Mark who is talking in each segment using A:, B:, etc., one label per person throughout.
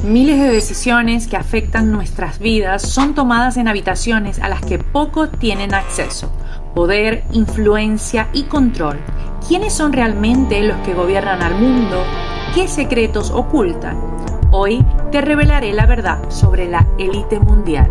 A: Miles de decisiones que afectan nuestras vidas son tomadas en habitaciones a las que pocos tienen acceso. Poder, influencia y control. ¿Quiénes son realmente los que gobiernan al mundo? ¿Qué secretos ocultan? Hoy te revelaré la verdad sobre la élite mundial.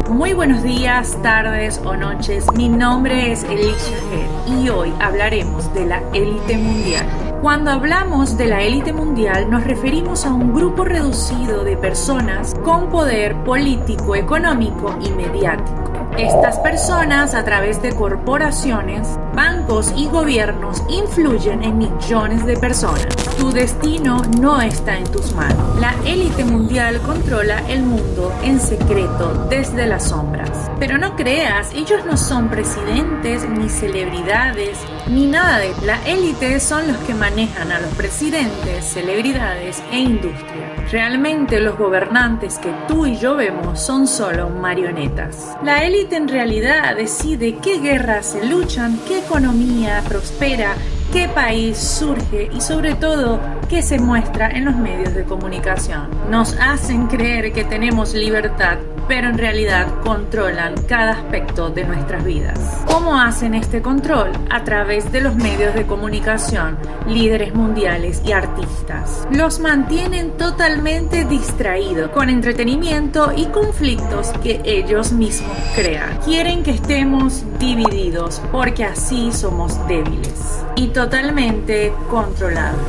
A: Muy buenos días, tardes o noches. Mi nombre es Elisha Head y hoy hablaremos de la élite mundial. Cuando hablamos de la élite mundial nos referimos a un grupo reducido de personas con poder político, económico y mediático. Estas personas, a través de corporaciones, bancos y gobiernos, influyen en millones de personas. Tu destino no está en tus manos. La élite mundial controla el mundo en secreto desde las sombras. Pero no creas, ellos no son presidentes, ni celebridades, ni nada de eso. La élite son los que manejan a los presidentes, celebridades e industria. Realmente los gobernantes que tú y yo vemos son solo marionetas. La élite en realidad decide qué guerras se luchan, qué economía prospera, qué país surge y sobre todo qué se muestra en los medios de comunicación. Nos hacen creer que tenemos libertad, pero en realidad controlan cada aspecto de nuestras vidas. ¿Cómo hacen este control? A través de los medios de comunicación, líderes mundiales y artistas. Los mantienen totalmente distraídos con entretenimiento y conflictos que ellos mismos crean. Quieren que estemos divididos porque así somos débiles y totalmente controlables.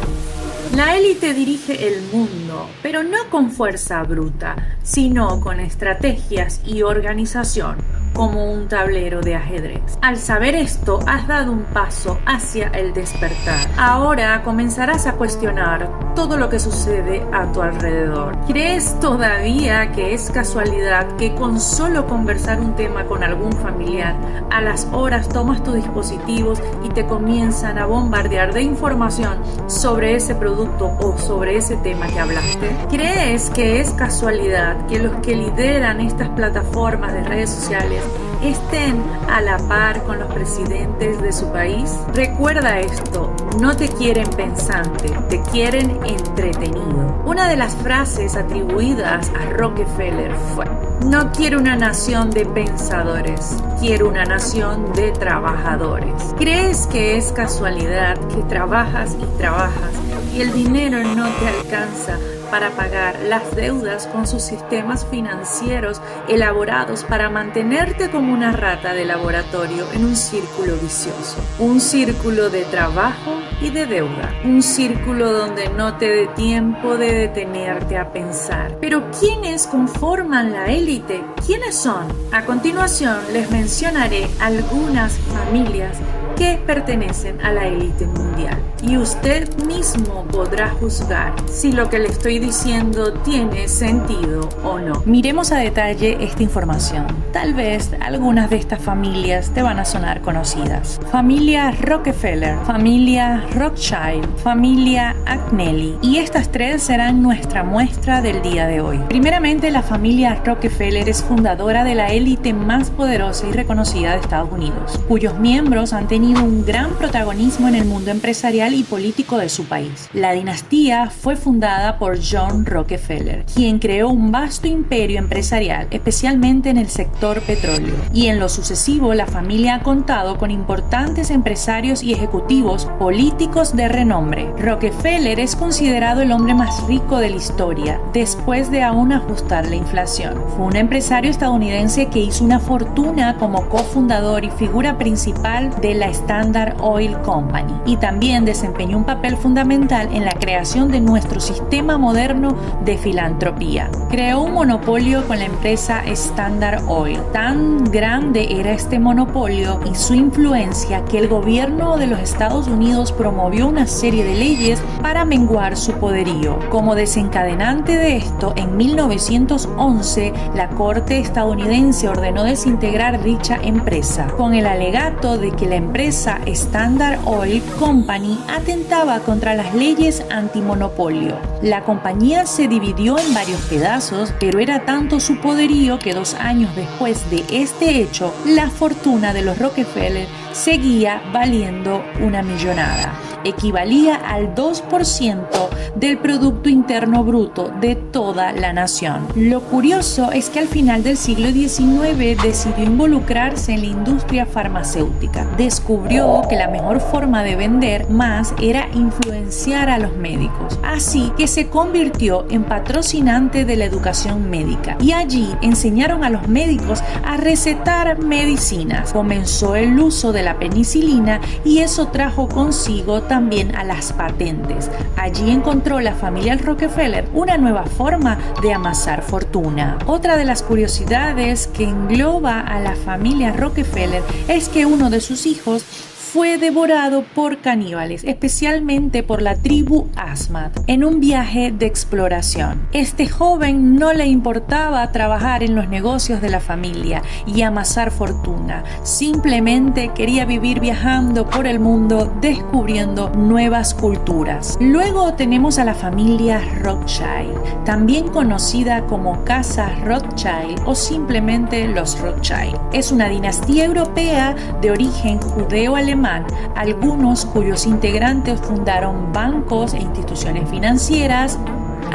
A: La élite dirige el mundo, pero no con fuerza bruta, sino con estrategias y organización, como un tablero de ajedrez. Al saber esto, has dado un paso hacia el despertar. Ahora comenzarás a cuestionar todo lo que sucede a tu alrededor. ¿Crees todavía que es casualidad que con solo conversar un tema con algún familiar, a las horas tomas tus dispositivos y te comienzan a bombardear de información sobre ese producto o sobre ese tema que hablaste? ¿Crees que es casualidad que los que lideran estas plataformas de redes sociales estén a la par con los presidentes de su país? Recuerda esto, no te quieren pensante, te quieren entretenido. Una de las frases atribuidas a Rockefeller fue: no quiero una nación de pensadores, quiero una nación de trabajadores. ¿Crees que es casualidad que trabajas y trabajas y el dinero no te alcanza para pagar las deudas con sus sistemas financieros elaborados para mantenerte como una rata de laboratorio en un círculo vicioso? Un círculo de trabajo y de deuda. Un círculo donde no te dé tiempo de detenerte a pensar. Pero ¿quiénes conforman la élite? ¿Quiénes son? A continuación les mencionaré algunas familias que pertenecen a la élite mundial. Y usted mismo podrá juzgar si lo que le estoy diciendo tiene sentido o no. Miremos a detalle esta información. Tal vez algunas de estas familias te van a sonar conocidas. Familia Rockefeller, familia Rothschild, familia Agnelli. Y estas tres serán nuestra muestra del día de hoy. Primeramente, la familia Rockefeller es fundadora de la élite más poderosa y reconocida de Estados Unidos, cuyos miembros han tenido un gran protagonismo en el mundo empresarial y político de su país. La dinastía fue fundada por John Rockefeller, quien creó un vasto imperio empresarial, especialmente en el sector petróleo. Y en lo sucesivo, la familia ha contado con importantes empresarios y ejecutivos políticos de renombre. Rockefeller es considerado el hombre más rico de la historia, después de aún ajustar la inflación. Fue un empresario estadounidense que hizo una fortuna como cofundador y figura principal de la Standard Oil Company, y también desempeñó un papel fundamental en la creación de nuestro sistema moderno de filantropía. Creó un monopolio con la empresa Standard Oil. Tan grande era este monopolio y su influencia que el gobierno de los Estados Unidos promovió una serie de leyes para menguar su poderío. Como desencadenante de esto, en 1911 la Corte estadounidense ordenó desintegrar dicha empresa, con el alegato de que la empresa empresa Standard Oil Company atentaba contra las leyes antimonopolio. La compañía se dividió en varios pedazos, pero era tanto su poderío que 2 años después de este hecho, la fortuna de los Rockefeller seguía valiendo una millonada. Equivalía al 2% del Producto Interno Bruto de toda la nación. Lo curioso es que al final del siglo XIX decidió involucrarse en la industria farmacéutica. Descubrió que la mejor forma de vender más era influenciar a los médicos. Así que se convirtió en patrocinante de la educación médica y allí enseñaron a los médicos a recetar medicinas. Comenzó el uso de la penicilina y eso trajo consigo también a las patentes. Allí encontró la familia Rockefeller una nueva forma de amasar fortuna. Otra de las curiosidades que engloba a la familia Rockefeller es que uno de sus hijos fue devorado por caníbales, especialmente por la tribu Asmat, en un viaje de exploración. Este joven no le importaba trabajar en los negocios de la familia y amasar fortuna, simplemente quería vivir viajando por el mundo descubriendo nuevas culturas. Luego tenemos a la familia Rothschild, también conocida como Casa Rothschild o simplemente los Rothschild. Es una dinastía europea de origen judeo-alemán, algunos cuyos integrantes fundaron bancos e instituciones financieras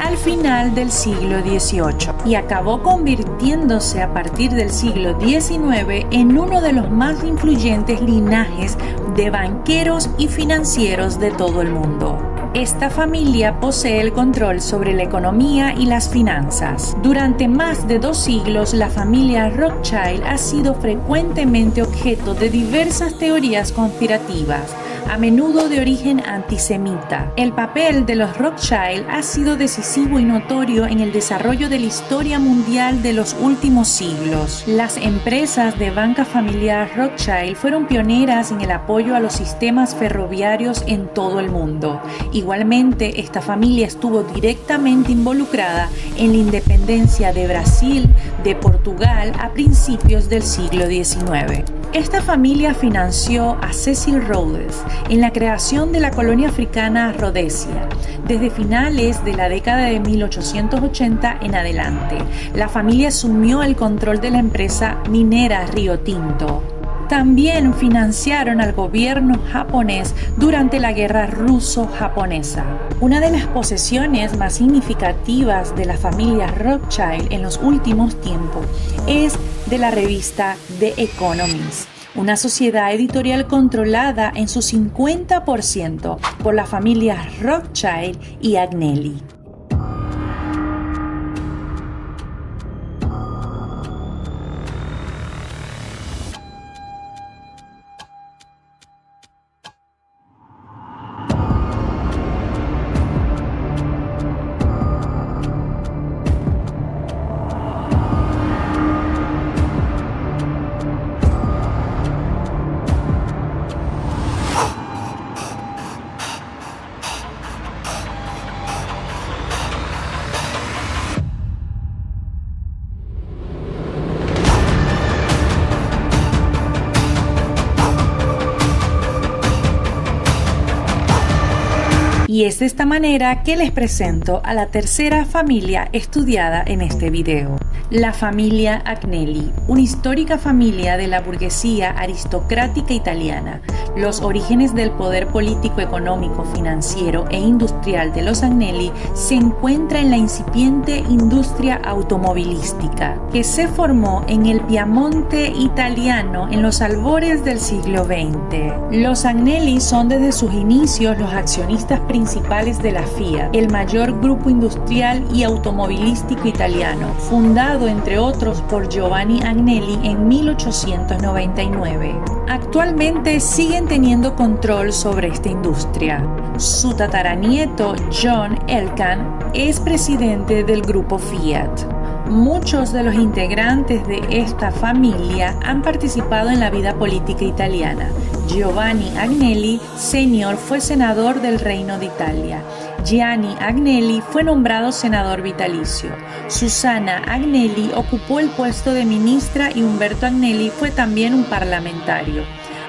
A: al final del siglo XVIII y acabó convirtiéndose a partir del siglo XIX en uno de los más influyentes linajes de banqueros y financieros de todo el mundo. Esta familia posee el control sobre la economía y las finanzas. Durante más de 2 siglos, la familia Rothschild ha sido frecuentemente objeto de diversas teorías conspirativas, a menudo de origen antisemita. El papel de los Rothschild ha sido decisivo y notorio en el desarrollo de la historia mundial de los últimos siglos. Las empresas de banca familiar Rothschild fueron pioneras en el apoyo a los sistemas ferroviarios en todo el mundo. Igualmente, esta familia estuvo directamente involucrada en la independencia de Brasil, de Portugal a principios del siglo XIX. Esta familia financió a Cecil Rhodes en la creación de la colonia africana Rhodesia. Desde finales de la década de 1880 en adelante, la familia asumió el control de la empresa minera Río Tinto. También financiaron al gobierno japonés durante la guerra ruso-japonesa. Una de las posesiones más significativas de la familia Rothschild en los últimos tiempos es de la revista The Economist, una sociedad editorial controlada en su 50% por la familia Rothschild y Agnelli. Y es de esta manera que les presento a la tercera familia estudiada en este video. La familia Agnelli, una histórica familia de la burguesía aristocrática italiana. Los orígenes del poder político, económico, financiero e industrial de los Agnelli se encuentra en la incipiente industria automovilística, que se formó en el Piamonte italiano en los albores del siglo XX. Los Agnelli son desde sus inicios los accionistas principales de la Fiat, el mayor grupo industrial y automovilístico italiano, fundado entre otros por Giovanni Agnelli en 1899. Actualmente siguen teniendo control sobre esta industria. Su tataranieto John Elkann es presidente del grupo Fiat. Muchos de los integrantes de esta familia han participado en la vida política italiana. Giovanni Agnelli Sr. fue senador del Reino de Italia. Gianni Agnelli fue nombrado senador vitalicio. Susanna Agnelli ocupó el puesto de ministra y Umberto Agnelli fue también un parlamentario.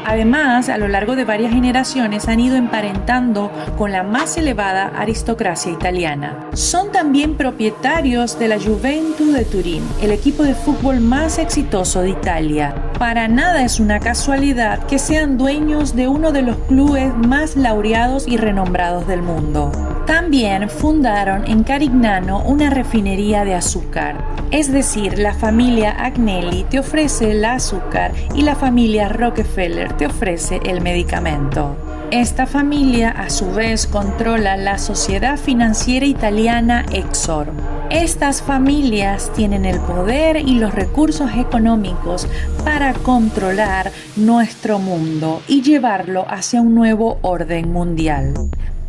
A: Además, a lo largo de varias generaciones han ido emparentando con la más elevada aristocracia italiana. Son también propietarios de la Juventus de Turín, el equipo de fútbol más exitoso de Italia. Para nada es una casualidad que sean dueños de uno de los clubes más laureados y renombrados del mundo. También fundaron en Carignano una refinería de azúcar. Es decir, la familia Agnelli te ofrece el azúcar y la familia Rockefeller te ofrece el medicamento. Esta familia a su vez controla la sociedad financiera italiana Exor. Estas familias tienen el poder y los recursos económicos para controlar nuestro mundo y llevarlo hacia un nuevo orden mundial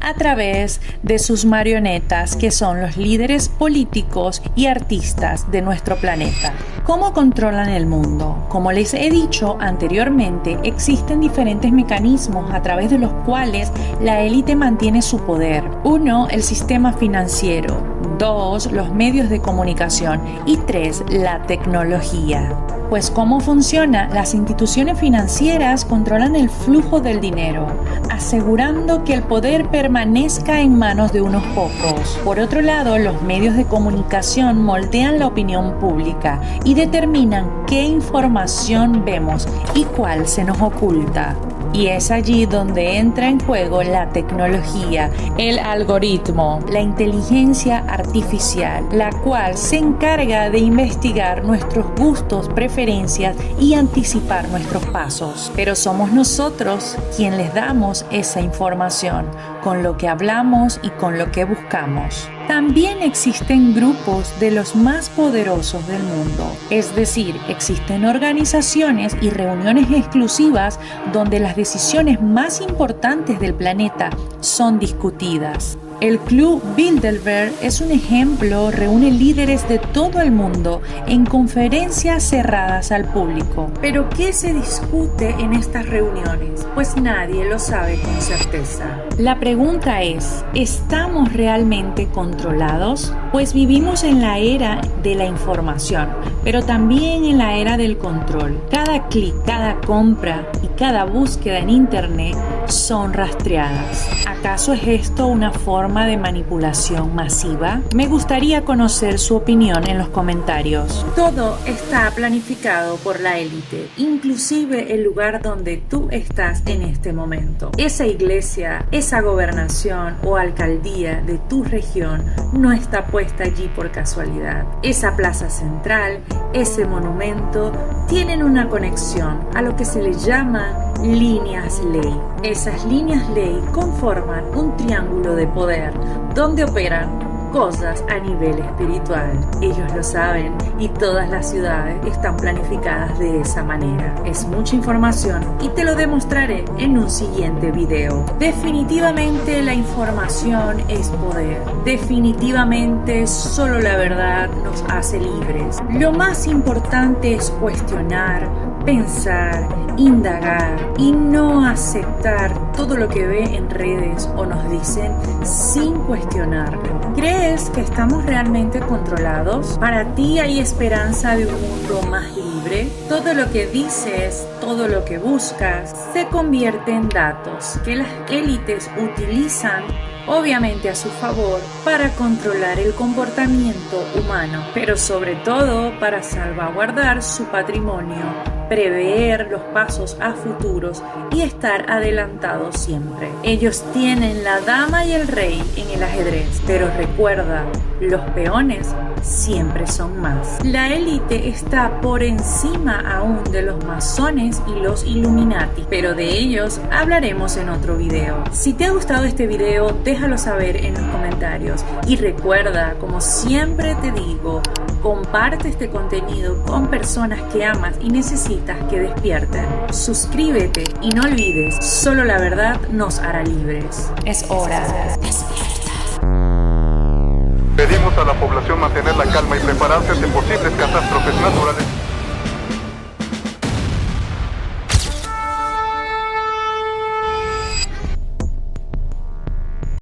A: a través de sus marionetas, que son los líderes políticos y artistas de nuestro planeta. ¿Cómo controlan el mundo? Como les he dicho anteriormente, existen diferentes mecanismos a través de los cuales la élite mantiene su poder. 1. El sistema financiero. 2. Los medios de comunicación. Y 3. La tecnología. Pues ¿cómo funciona? Las instituciones financieras controlan el flujo del dinero, asegurando que el poder permanezca en manos de unos pocos. Por otro lado, los medios de comunicación moldean la opinión pública y determinan qué información vemos y cuál se nos oculta. Y es allí donde entra en juego la tecnología, el algoritmo, la inteligencia artificial, la cual se encarga de investigar nuestros gustos, preferencias y anticipar nuestros pasos. Pero somos nosotros quienes les damos esa información, con lo que hablamos y con lo que buscamos. También existen grupos de los más poderosos del mundo, es decir, existen organizaciones y reuniones exclusivas donde las decisiones más importantes del planeta son discutidas. El Club Bilderberg es un ejemplo, reúne líderes de todo el mundo en conferencias cerradas al público. ¿Pero qué se discute en estas reuniones? Pues nadie lo sabe con certeza. La pregunta es, ¿estamos realmente controlados? Pues vivimos en la era de la información, pero también en la era del control. Cada clic, cada compra y cada búsqueda en Internet son rastreadas. ¿Acaso es esto una forma de manipulación masiva? Me gustaría conocer su opinión en los comentarios. Todo está planificado por la élite, inclusive el lugar donde tú estás en este momento. Esa iglesia, esa gobernación o alcaldía de tu región no está puesta allí por casualidad. Esa plaza central, ese monumento, tienen una conexión a lo que se le llama líneas ley. Esas líneas ley conforman un triángulo de poder donde operan cosas a nivel espiritual. Ellos lo saben y todas las ciudades están planificadas de esa manera. Es mucha información y te lo demostraré en un siguiente video. Definitivamente la información es poder. Definitivamente solo la verdad nos hace libres. Lo más importante es cuestionar, pensar, indagar y no aceptar todo lo que ve en redes o nos dicen sin cuestionarlo. ¿Crees que estamos realmente controlados? ¿Para ti hay esperanza de un mundo más libre? Todo lo que dices, todo lo que buscas, se convierte en datos que las élites utilizan obviamente a su favor para controlar el comportamiento humano, pero sobre todo para salvaguardar su patrimonio, prever los pasos a futuros y estar adelantados siempre. Ellos tienen la dama y el rey en el ajedrez, pero recuerda, los peones siempre son más. La élite está por encima aún de los masones y los Illuminati, pero de ellos hablaremos en otro video. Si te ha gustado este video, déjalo saber en los comentarios y recuerda, como siempre te digo, comparte este contenido con personas que amas y necesitas que despierten. Suscríbete y no olvides, solo la verdad nos hará libres. Es hora.
B: Pedimos a la población mantener la calma y prepararse ante posibles catástrofes naturales.